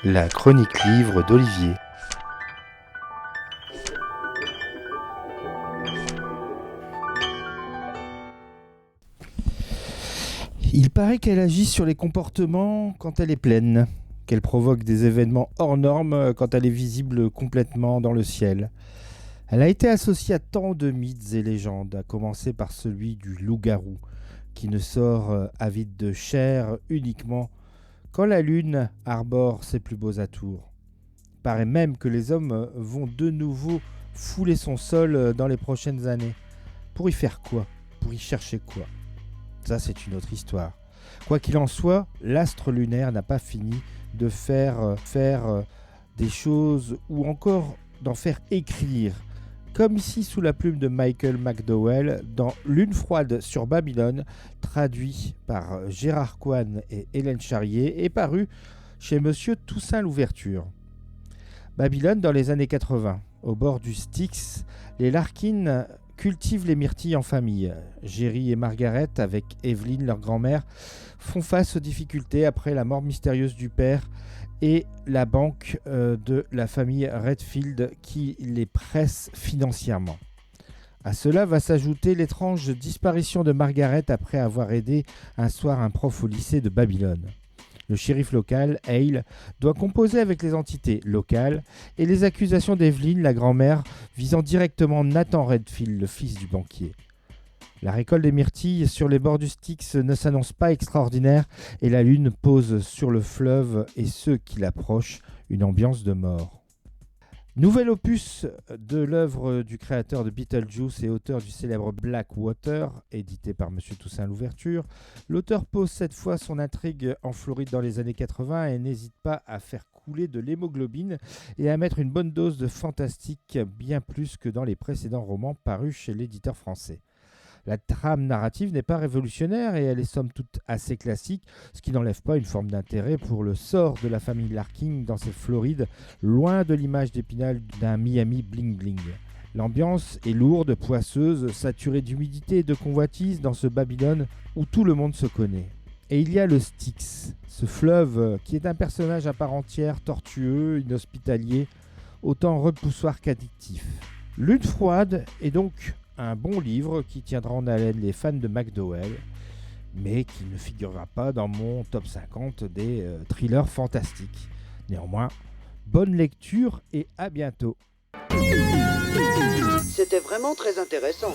La chronique livre d'Olivier. Il paraît qu'elle agit sur les comportements quand elle est pleine, qu'elle provoque des événements hors normes quand elle est visible complètement dans le ciel. Elle a été associée à tant de mythes et légendes, à commencer par celui du loup-garou, qui ne sort avide de chair uniquement quand la lune arbore ses plus beaux atours. Il paraît même que les hommes vont de nouveau fouler son sol dans les prochaines années. Pour y faire quoi ? Pour y chercher quoi ? Ça, c'est une autre histoire. Quoi qu'il en soit, l'astre lunaire n'a pas fini de faire des choses ou encore d'en faire écrire. Comme ici sous la plume de Michael McDowell dans Lune froide sur Babylone, traduit par Gérard Coine et Hélène Charrier et paru chez Monsieur Toussaint Louverture. Babylone dans les années 80. Au bord du Styx, les Larkin cultivent les myrtilles en famille. Jerry et Margaret, avec Evelyn, leur grand-mère, font face aux difficultés après la mort mystérieuse du père et la banque de la famille Redfield qui les presse financièrement. À cela va s'ajouter l'étrange disparition de Margaret après avoir aidé un soir un prof au lycée de Babylone. Le shérif local, Hale, doit composer avec les entités locales et les accusations d'Evelyn, la grand-mère, visant directement Nathan Redfield, le fils du banquier. La récolte des myrtilles sur les bords du Styx ne s'annonce pas extraordinaire et la lune pose sur le fleuve et ceux qui l'approchent une ambiance de mort. Nouvel opus de l'œuvre du créateur de Beetlejuice et auteur du célèbre Blackwater, édité par M. Toussaint Louverture, l'auteur pose cette fois son intrigue en Floride dans les années 80 et n'hésite pas à faire couler de l'hémoglobine et à mettre une bonne dose de fantastique, bien plus que dans les précédents romans parus chez l'éditeur français. La trame narrative n'est pas révolutionnaire et elle est somme toute assez classique, ce qui n'enlève pas une forme d'intérêt pour le sort de la famille Larkin dans ces Florides, loin de l'image d'Épinal d'un Miami bling-bling. L'ambiance est lourde, poisseuse, saturée d'humidité et de convoitise dans ce Babylone où tout le monde se connaît. Et il y a le Styx, ce fleuve qui est un personnage à part entière, tortueux, inhospitalier, autant repoussoir qu'addictif. Lune froide est donc un bon livre qui tiendra en haleine les fans de McDowell, mais qui ne figurera pas dans mon top 50 des thrillers fantastiques. Néanmoins, bonne lecture et à bientôt. C'était vraiment très intéressant.